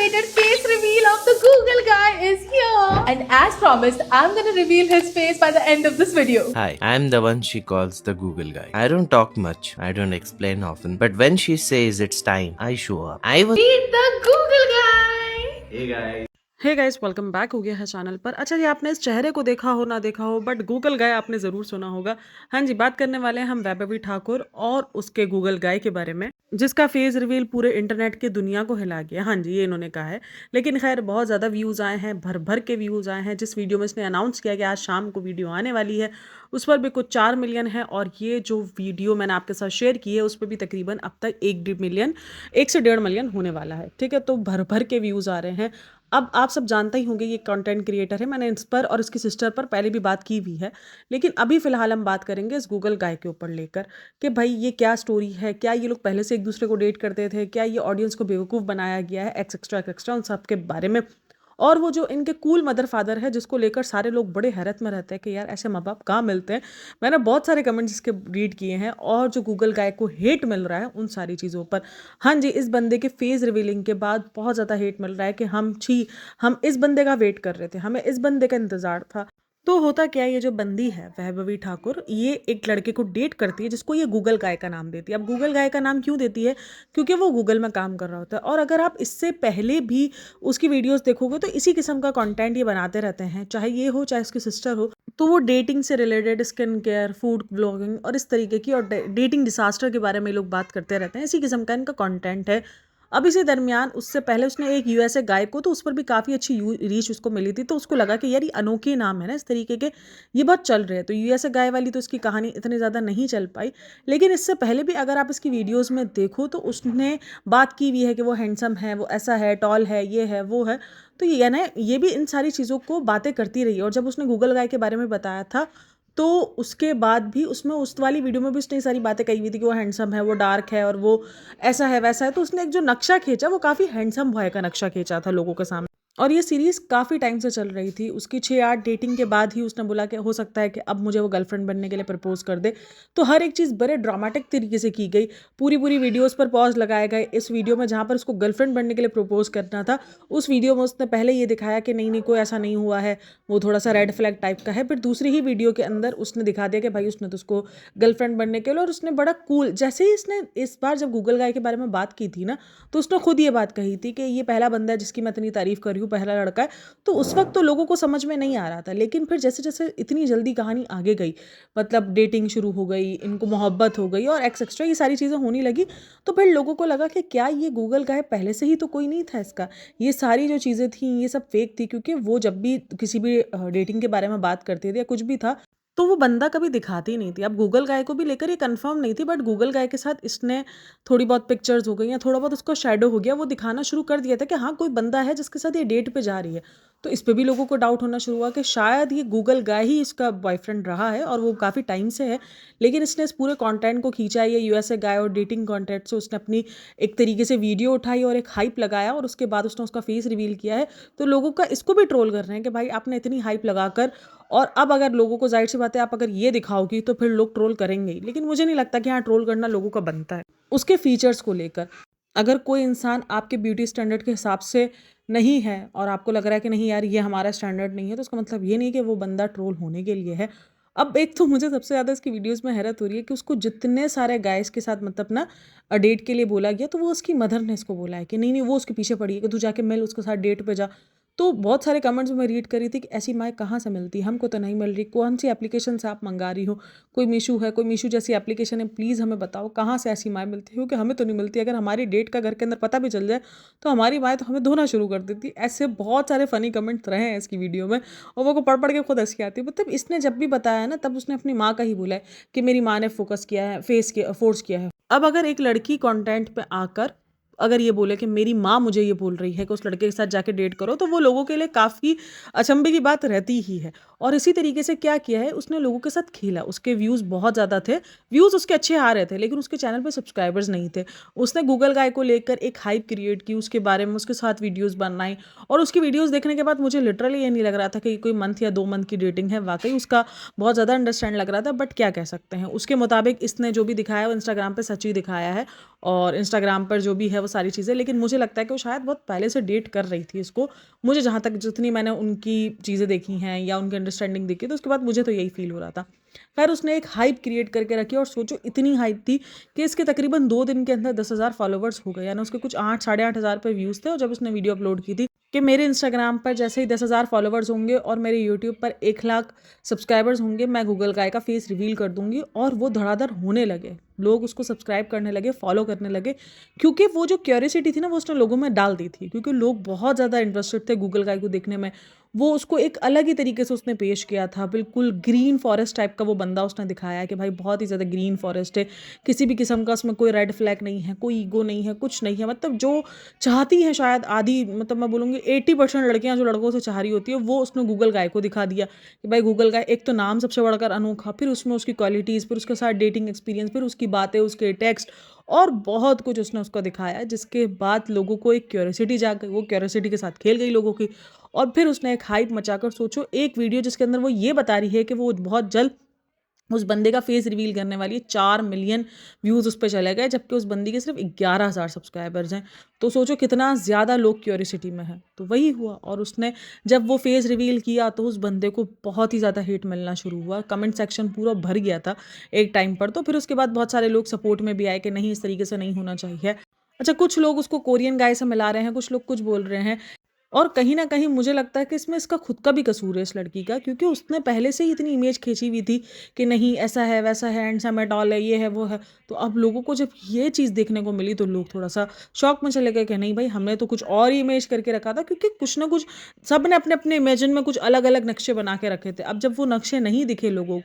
anticipated face reveal of the Google guy is here. And as promised, I'm gonna reveal his face by the end of this video. Hi, I'm the one she calls the Google guy. I don't talk much, I don't explain often, but when she says it's time, I show up. Meet the Google guy. Hey guys. Hey guys welcome back हो गया है channel पर। अच्छा जी, आपने इस चेहरे को देखा हो ना देखा हो, बट गूगल गाय आपने ज़रूर सुना होगा। हाँ जी, बात करने वाले हैं हम वैभवी ठाकुर और उसके गूगल गाय के बारे में, जिसका फेस रिवील पूरे इंटरनेट की दुनिया को हिला गया। हाँ जी, ये इन्होंने कहा है। लेकिन खैर बहुत ज़्यादा व्यूज़ आए हैं, भर भर के व्यूज़ आए हैं। जिस वीडियो में इसने अनाउंस किया कि आज शाम को वीडियो आने वाली है, उस पर भी कुछ 4 मिलियन है। और ये जो वीडियो मैंने आपके साथ शेयर की है, उस पर भी तकरीबन अब तक 1 से 1.5 मिलियन होने वाला है। ठीक है, तो भर भर के व्यूज़ आ रहे हैं। अब आप सब जानते ही होंगे ये कंटेंट क्रिएटर है। मैंने इस पर और इसकी सिस्टर पर पहले भी बात की हुई है, लेकिन अभी फ़िलहाल हम बात करेंगे इस गूगल गाय के ऊपर लेकर कि भाई ये क्या स्टोरी है, क्या ये लोग पहले से एक दूसरे को डेट करते थे, क्या ये ऑडियंस को बेवकूफ़ बनाया गया है, एक्सेट्रा उन सब के बारे में। और वो जो इनके कूल मदर फादर है, जिसको लेकर सारे लोग बड़े हैरत में रहते हैं कि यार ऐसे माँ बाप कहाँ मिलते हैं। मैंने बहुत सारे कमेंट्स इसके रीड किए हैं, और जो गूगल गाय को हेट मिल रहा है उन सारी चीज़ों पर। हाँ जी, इस बंदे के फेस रिवीलिंग के बाद बहुत ज़्यादा हेट मिल रहा है कि हम इस बंदे का वेट कर रहे थे, हमें इस बंदे का इंतज़ार था। तो होता क्या है, ये जो बंदी है वैभवी ठाकुर, ये एक लड़के को डेट करती है जिसको ये गूगल गाय का नाम देती है। अब गूगल गाय का नाम क्यों देती है? क्योंकि वो गूगल में काम कर रहा होता है। और अगर आप इससे पहले भी उसकी वीडियोस देखोगे तो इसी किस्म का कंटेंट ये बनाते रहते हैं, चाहे ये हो चाहे उसकी सिस्टर हो। तो वो डेटिंग से related, skin care, food blogging और इस तरीके की, और डेटिंग डिसास्टर के बारे में लोग बात करते रहते हैं। इसी किस्म का इनका कंटेंट है। अब इसी दरमियान उससे पहले उसने एक यूएसए गाय को, तो उस पर भी काफ़ी अच्छी रीच उसको मिली थी। तो उसको लगा कि यार ये अनोखे नाम है ना इस तरीके के, ये बहुत चल रहे हैं। तो यूएसए गाय वाली तो इसकी कहानी इतनी ज़्यादा नहीं चल पाई। लेकिन इससे पहले भी अगर आप इसकी वीडियोज़ में देखो तो उसने बात की हुई है कि वो हैंडसम है, वो ऐसा है, टॉल है, ये है, वो है। तो ये ना, ये भी इन सारी चीज़ों को बातें करती रही है। और जब उसने गूगल गाय के बारे में बताया था, तो उसके बाद भी उसमें, उस वाली वीडियो में भी उसने सारी बातें कही हुई थी कि वो हैंडसम है, वो डार्क है, और वो ऐसा है वैसा है। तो उसने एक जो नक्शा खींचा, वो काफ़ी हैंडसम बॉय का नक्शा खींचा था लोगों के सामने। और ये सीरीज़ काफ़ी टाइम से चल रही थी। उसकी 6-8 डेटिंग के बाद ही उसने बोला कि हो सकता है कि अब मुझे वो गर्लफ्रेंड बनने के लिए प्रपोज कर दे। तो हर एक चीज़ बड़े ड्रामेटिक तरीके से की गई। पूरी वीडियोस पर पॉज लगाए गए। इस वीडियो में जहाँ पर उसको गर्लफ्रेंड बनने के लिए प्रपोज करना था, उस वीडियो में उसने पहले ये दिखाया कि नहीं कोई ऐसा नहीं हुआ है, वो थोड़ा सा रेड फ्लैग टाइप का है। फिर दूसरी ही वीडियो के अंदर उसने दिखा दिया कि भाई उसने तो उसको गर्लफ्रेंड बनने के लिए, और उसने बड़ा कूल, जैसे ही इसने इस बार जब गूगल गाय के बारे में बात की थी ना, तो उसने खुद ये बात कही थी कि ये पहला बंदा है जिसकी मैं इतनी तारीफ कर रही हूँ, पहला लड़का है। तो उस वक्त तो लोगों को समझ में नहीं आ रहा था। लेकिन फिर जैसे जैसे इतनी जल्दी कहानी आगे गई, मतलब डेटिंग शुरू हो गई, इनको मोहब्बत हो गई और एक्सेट्रा ये सारी चीज़ें होने लगी, तो फिर लोगों को लगा कि क्या ये गूगल गाय पहले से ही तो कोई नहीं था इसका, ये सारी जो चीज़ें थी ये सब फेक थी। क्योंकि वो जब भी किसी भी डेटिंग के बारे में बात करते थे या कुछ भी था, तो वो बंदा कभी दिखाती नहीं थी। अब गूगल गाय को भी लेकर ये कंफर्म नहीं थी, बट गूगल गाय के साथ इसने थोड़ी बहुत पिक्चर्स हो गई या थोड़ा बहुत उसको शैडो हो गया, वो दिखाना शुरू कर दिया था कि हाँ कोई बंदा है जिसके साथ ये डेट पे जा रही है। तो इस पे भी लोगों को डाउट होना शुरू हुआ कि शायद ये गूगल गाय ही इसका बॉयफ्रेंड रहा है, और वो काफ़ी टाइम से है। लेकिन इसने इस पूरे कंटेंट को खींचा है, ये यूएसए गाय और डेटिंग कंटेंट से उसने अपनी एक तरीके से वीडियो उठाई और एक हाइप लगाया, और उसके बाद उसने उसका फेस रिवील किया है। तो लोगों का इसको भी ट्रोल कर रहे हैं कि भाई आपने इतनी हाइप लगाकर, और अब अगर लोगों को, जाहिर सी बात है, आप अगर ये दिखाओगी तो फिर लोग ट्रोल करेंगे ही। लेकिन मुझे नहीं लगता कि हाँ ट्रोल करना लोगों का बनता है। उसके फीचर्स को लेकर, अगर कोई इंसान आपके ब्यूटी स्टैंडर्ड के हिसाब से नहीं है और आपको लग रहा है कि नहीं यार ये हमारा स्टैंडर्ड नहीं है, तो उसका मतलब ये नहीं कि वो बंदा ट्रोल होने के लिए है। अब एक तो मुझे सबसे ज़्यादा इसकी वीडियोस में हैरत हो रही है कि उसको जितने सारे गाइस के साथ मतलब ना डेट के लिए बोला गया, तो वो उसकी मदर ने इसको बोला है कि नहीं वो उसके पीछे पड़ी है कि तू जाके मिल उसके साथ, डेट पे जा। तो बहुत सारे कमेंट्स में रीड करी थी कि ऐसी माँ कहाँ से मिलती, हमको तो नहीं मिल रही, कौन सी एप्लीकेशन से आप मंगा रही हो, कोई मीशो है, कोई मीशो जैसी एप्लीकेशन है, प्लीज़ हमें बताओ कहाँ से ऐसी माँ मिलती है, क्योंकि हमें तो नहीं मिलती। अगर हमारी डेट का घर के अंदर पता भी चल जाए तो हमारी माँ तो हमें धोना शुरू कर देती। ऐसे बहुत सारे फ़नी कमेंट्स रहे हैं इसकी वीडियो में, और वो को पढ़ के खुद हंसी आती है। मतलब इसने जब भी बताया ना, तब उसने अपनी माँ का ही बोला है कि मेरी माँ ने फोकस किया है, फोर्स किया है। अब अगर एक लड़की कंटेंट पे आकर अगर ये बोले कि मेरी माँ मुझे ये बोल रही है कि उस लड़के के साथ जाके डेट करो, तो वो लोगों के लिए काफ़ी अचंभे की बात रहती ही है। और इसी तरीके से क्या किया है, उसने लोगों के साथ खेला। उसके व्यूज़ बहुत ज़्यादा थे, व्यूज़ उसके अच्छे आ रहे थे, लेकिन उसके चैनल पे सब्सक्राइबर्स नहीं थे। उसने गूगल गाय को लेकर एक हाइप क्रिएट की, उसके बारे में उसके साथ वीडियोज़ बनाई। और उसकी वीडियोज़ देखने के बाद मुझे लिटरली ये नहीं लग रहा था कि कोई मंथ या 2 मंथ की डेटिंग है। वाकई उसका बहुत ज़्यादा अंडरस्टैंड लग रहा था, बट क्या कह सकते हैं। उसके मुताबिक इसने जो भी दिखाया वो इंस्टाग्राम पर सच ही दिखाया है, और इंस्टाग्राम पर जो भी है वो सारी चीज़ें, लेकिन मुझे लगता है कि वो शायद बहुत पहले से डेट कर रही थी इसको। मुझे जहाँ तक जितनी मैंने उनकी चीज़ें देखी हैं या उनकी अंडरस्टैंडिंग देखी, तो उसके बाद मुझे तो यही फ़ील हो रहा था। खैर उसने एक हाइप क्रिएट करके रखी और सोचो इतनी हाइप थी कि इसके तकरीबन 2 दिन के अंदर 10,000 फॉलोवर्स हो गए, यानी उसके कुछ 8 साढ़े 8 हज़ार पे व्यूज़ थे। और जब उसने वीडियो अपलोड की थी कि मेरे इंस्टाग्राम पर जैसे ही 10,000 फॉलोवर्स होंगे और मेरे यूट्यूब पर 1 लाख सब्सक्राइबर्स होंगे, मैं गूगल गाय का फेस रिवील कर दूंगी। और वो धड़ाधड़ होने लगे, लोग उसको सब्सक्राइब करने लगे, फॉलो करने लगे, क्योंकि वो जो क्यूरियोसिटी थी ना वो उसने लोगों में डाल दी थी, क्योंकि लोग बहुत ज़्यादा इंटरेस्टेड थे गूगल गाय को देखने में। वो उसको एक अलग ही तरीके से उसने पेश किया था, बिल्कुल ग्रीन फॉरेस्ट टाइप का वो बंदा उसने दिखाया है कि भाई बहुत ही ज़्यादा ग्रीन फॉरेस्ट है, किसी भी किस्म का उसमें कोई रेड फ्लैग नहीं है, कोई ईगो नहीं है, कुछ नहीं है। मतलब जो चाहती हैं शायद आधी, मतलब मैं बोलूँगी 80% लड़कियां जो लड़कों से चाह रही होती है, वो उसने गूगल गाय को दिखा दिया कि भाई गूगल गाय एक तो नाम सबसे बढ़कर अनोखा, फिर उसमें उसकी क्वालिटीज़, फिर उसके साथ डेटिंग एक्सपीरियंस, फिर उसकी बातें, उसके टेक्स्ट और बहुत कुछ उसने उसको दिखाया, जिसके बाद लोगों को एक क्यूरियोसिटी जाग गई, वो क्यूरियोसिटी के साथ खेल गई लोगों की। और फिर उसने एक हाइप मचाकर, सोचो एक वीडियो जिसके अंदर वो ये बता रही है कि वो बहुत जल्द उस बंदे का फेस रिवील करने वाली है, 4 मिलियन व्यूज़ उस पे चले गए, जबकि उस बंदी के सिर्फ 11,000 सब्सक्राइबर्स हैं। तो सोचो कितना ज़्यादा लोग क्यूरियोसिटी में हैं। तो वही हुआ, और उसने जब वो फेस रिवील किया तो उस बंदे को बहुत ही ज़्यादा हेट मिलना शुरू हुआ, कमेंट सेक्शन पूरा भर गया था एक टाइम पर। तो फिर उसके बाद बहुत सारे लोग सपोर्ट में भी आए कि नहीं, इस तरीके से नहीं होना चाहिए। अच्छा, कुछ लोग उसको कोरियन गाय से मिला रहे हैं, कुछ लोग कुछ बोल रहे हैं, और कहीं न कहीं मुझे लगता है कि इसमें इसका खुद का भी कसूर है इस लड़की का, क्योंकि उसने पहले से ही इतनी इमेज खींची हुई थी कि नहीं ऐसा है, वैसा है, हैंडसम है, टॉल है, ये है, वो है। तो अब लोगों को जब ये चीज़ देखने को मिली तो लोग थोड़ा-सा शॉक में चले गए कि नहीं भाई, हमने तो कुछ और ही इमेज करके रखा था, क्योंकि कुछ ना कुछ सबने अपने-अपने इमेजिन में कुछ अलग-अलग नक्शे बना के रखे थे। अब जब वो नक्शे नहीं दिखे लोगों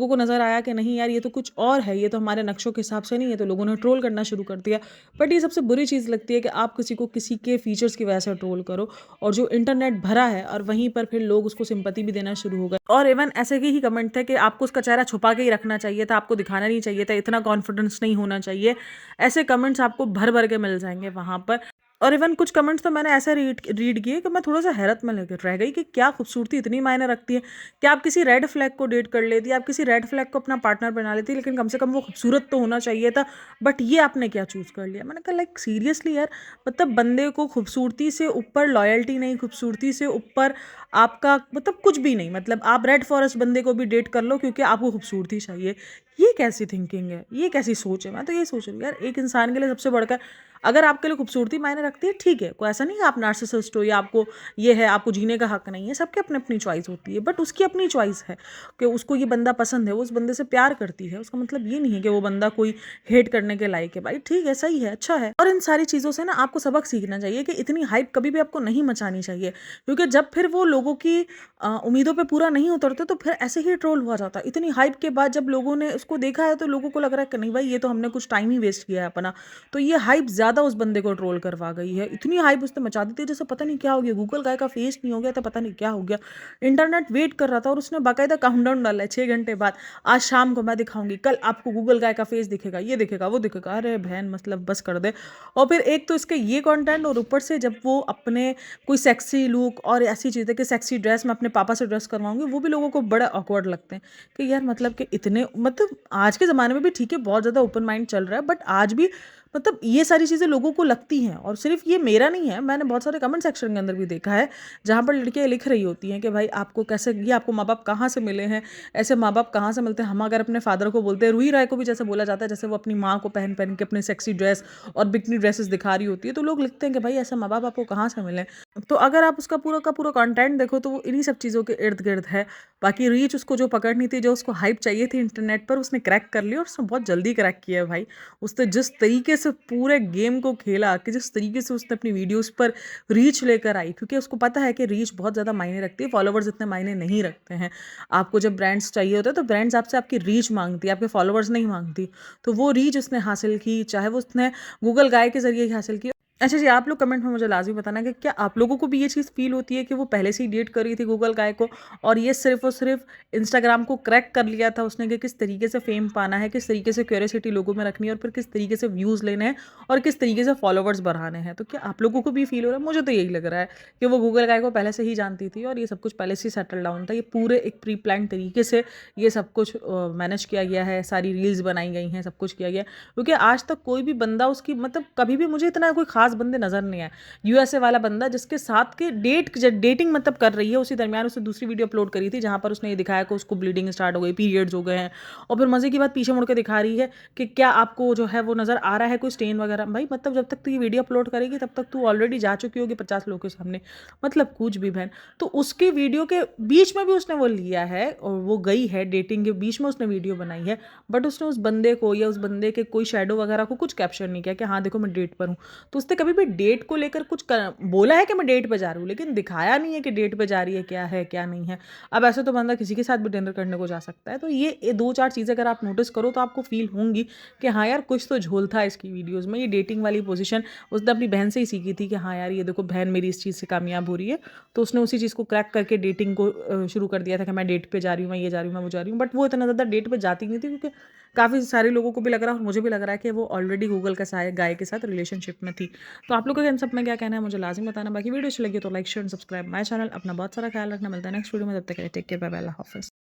को नज़र आया कि नहीं यार, ये तो कुछ और है, ये तो हमारे नक्शों के हिसाब से नहीं है, तो लोगों ने ट्रोल करना शुरू कर दिया। बट ये सबसे बुरी चीज़ लगती है कि आप किसी को किसी के फीचर्स की वजह से ट्रोल करो, और जो इंटरनेट भरा है, और वहीं पर फिर लोग उसको सिंपैथी भी देना शुरू हो गए। और इवन ऐसे के ही कमेंट थे कि आपको उसका चेहरा छुपा के ही रखना चाहिए था, आपको दिखाना नहीं चाहिए था, इतना कॉन्फिडेंस नहीं होना चाहिए। ऐसे कमेंट्स आपको भर भर के मिल जाएंगे वहाँ पर। और इवन कुछ कमेंट्स तो मैंने ऐसे रीड किए कि मैं थोड़ा सा हैरत में लेकर रह गई कि क्या खूबसूरती इतनी मायने रखती है कि आप किसी रेड फ्लैग को डेट कर लेती, आप किसी रेड फ्लैग को अपना पार्टनर बना लेती, लेकिन कम से कम वो खूबसूरत तो होना चाहिए था। बट ये आपने क्या चूज़ कर लिया? मैंने कहा लाइक सीरियसली यार, मतलब बंदे को खूबसूरती से ऊपर लॉयल्टी नहीं, खूबसूरती से ऊपर आपका मतलब कुछ भी नहीं। मतलब आप रेड फॉरेस्ट बंदे को भी डेट कर लो क्योंकि आपको खूबसूरती चाहिए। ये कैसी थिंकिंग है, ये कैसी सोच है? मैं तो ये सोच रही हूँ यार, एक इंसान के लिए सबसे बढ़कर अगर आपके लिए खूबसूरती मायने रखती है, ठीक है, कोई ऐसा नहीं है आप नार्सिसिस्ट हो या आपको ये है, आपको जीने का हक नहीं है। सबके अपनी अपनी चॉइस होती है, बट उसकी अपनी चॉइस है कि उसको ये बंदा पसंद है, वो उस बंदे से प्यार करती है। उसका मतलब ये नहीं है कि वो बंदा कोई हेट करने के लायक है। भाई ठीक है, सही है, अच्छा है। और इन सारी चीज़ों से ना आपको सबक सीखना चाहिए कि इतनी हाइप कभी भी आपको नहीं मचानी चाहिए, क्योंकि जब फिर वो लोगों की उम्मीदों पे पूरा नहीं उतरते तो फिर ऐसे ही ट्रोल हुआ जाता है। इतनी हाइप के बाद जब लोगों ने उसको देखा है तो लोगों को लग रहा है कि नहीं भाई, ये तो हमने कुछ टाइम ही वेस्ट किया है अपना। तो ये हाइप ज़्यादा उस बंदे को ट्रोल करवा गई है। इतनी हाइप उसने मचा दी थी जैसे पता नहीं क्या हो गया, गूगल गाय का फेस नहीं हो गया था, पता नहीं क्या हो गया। इंटरनेट वेट कर रहा था और उसने बाकायदा काउंटडाउन डाला है 6 घंटे बाद, आज शाम को मैं दिखाऊंगी, कल आपको गूगल गाय का फेस दिखेगा, ये दिखेगा, वो दिखेगा। अरे बहन, मतलब बस कर दे। और फिर एक तो इसके ये कंटेंट, और ऊपर से जब वो अपने कोई सेक्सी लुक और ऐसी चीज़ें कि सेक्सी ड्रेस मैं अपने पापा से ड्रेस करवाऊंगी, वो भी लोगों को बड़ा ऑकवर्ड लगते हैं कि यार मतलब कि इतने, मतलब आज के ज़माने में भी ठीक है बहुत ज़्यादा ओपन माइंड चल रहा है, बट आज भी मतलब ये सारी चीज़ें लोगों को लगती हैं। और सिर्फ ये मेरा नहीं है, मैंने बहुत सारे कमेंट सेक्शन के अंदर भी देखा है जहाँ पर लड़कियाँ लिख रही होती हैं कि भाई आपको कैसे, ये आपको माँ बाप कहाँ से मिले हैं, ऐसे माँ बाप कहाँ से मिलते हैं। हम अगर अपने फादर को बोलते हैं, रूही राय को भी जैसे बोला जाता है, जैसे वो अपनी माँ को पहन पहन के अपनी सेक्सी ड्रेस और बिकनी ड्रेसेस दिखा रही होती है, तो लोग लिखते हैं कि भाई ऐसे माँ बाप आपको कहाँ से मिले। तो अगर आप उसका पूरा का पूरा कंटेंट देखो तो वो इन्हीं सब चीज़ों के इर्द गिर्द है। बाकी रीच उसको जो पकड़नी थी, जो उसको हाइप चाहिए थी इंटरनेट पर, उसने क्रैक कर लिया, और उसने बहुत जल्दी क्रैक किया है भाई। उसने जिस तरीके से पूरे गेम को खेला, कि जिस तरीके से उसने अपनी वीडियोस पर रीच लेकर आई, क्योंकि उसको पता है कि रीच बहुत ज़्यादा मायने रखती है, फॉलोवर्स इतने मायने नहीं रखते हैं। आपको जब ब्रांड्स चाहिए होता है तो ब्रांड्स आपसे आपकी रीच मांगती है, आपके फॉलोवर्स नहीं मांगती। तो वो रीच उसने हासिल की, चाहे वो उसने गूगल गाय के जरिए ही हासिल की। अच्छा जी, आप लोग कमेंट में मुझे लाज़मी बताना कि क्या आप लोगों को भी ये चीज़ फ़ील होती है कि वो पहले से ही डेट कर रही थी गूगल गाय को और ये सिर्फ़ और सिर्फ़ इंस्टाग्राम को क्रैक कर लिया था उसने कि किस तरीके से फ़ेम पाना है, किस तरीके से क्यूरियोसिटी लोगों में रखनी है और फिर किस तरीके से व्यूज़ लेने हैं और किस तरीके से फॉलोवर्स बढ़ाने हैं। तो क्या आप लोगों को भी फ़ील हो रहा है? मुझे तो यही लग रहा है कि वो गूगल गाय को पहले से ही जानती थी और ये सब कुछ पहले से ही सेटल डाउन था। ये पूरे एक प्री प्लान्ड तरीके से ये सब कुछ मैनेज किया गया है, सारी रील्स बनाई गई हैं, सब कुछ किया गया है। क्योंकि आज तक कोई भी बंदा उसकी मतलब कभी भी मुझे इतना कोई ख़ास बंदे नज़र नहीं आए। यूएसए वाला बंदा जिसके साथ के डेटिंग मतलब कर रही है, उसी दरमियान उसने दूसरी वीडियो अपलोड करी थी जहाँ पर उसने ये दिखाया कि उसको ब्लीडिंग स्टार्ट हो गई, पीरियड्स हो गए हैं और फिर मज़े की बात पीछे मुड़ के दिखा रही है कि क्या आपको जो है वो नज़र आ रहा है कोई स्टेन वगैरह। भाई मतलब जब तक तू ये वीडियो अपलोड करेगी तब तक तू ऑलरेडी जा चुकी होगी 50 लोगों के सामने, मतलब कुछ भी बहन। तो उसकी वीडियो के बीच में भी उसने वो लिया है और वो गई है डेटिंग के बीच में उसने वीडियो बनाई है, बट उसने उस बंदे को या उस बंदे के कोई शेडो वगैरह को कुछ कैप्शन नहीं किया कि हाँ देखो मैं डेट पर हूँ। तो उसने कभी भी डेट को लेकर कुछ बोला है कि मैं डेट पे जा रही हूँ, लेकिन दिखाया नहीं है कि डेट पे जा रही है क्या नहीं है। अब ऐसे तो बंदा किसी के साथ भी डिनर करने को जा सकता है। तो ये दो चार चीज़ें अगर आप नोटिस करो तो आपको फील होंगी कि हाँ यार कुछ तो झोल था इसकी वीडियोज़ में। ये डेटिंग वाली पोजीशन उसने अपनी बहन से ही सीखी थी कि हाँ यार ये देखो बहन मेरी इस चीज़ से कामयाब हो रही है, तो उसने उसी चीज़ को क्रैक करके डेटिंग को शुरू कर दिया था कि मैं डेट पे जा रही हूँ, मैं ये जा रही हूँ, मैं वो जा रही हूँ। बट वो इतना ज़्यादा डेट पे जाती नहीं थी क्योंकि काफ़ी सारे लोगों को भी लग रहा है और मुझे भी लग रहा है कि वो ऑलरेडी गूगल का गाय के साथ रिलेशनशिप में थी। तो आप लोगों का इन सब में क्या कहना है मुझे लाज़िम बताना। बाकी वीडियो अच्छी लगी तो like share and subscribe my channel. अपना बहुत सारा ख्याल रखना। मिलता है नेक्स्ट वीडियो में, तब तक के लिए टेक केयर, बाय बाय, अल्लाह हाफ़िज़।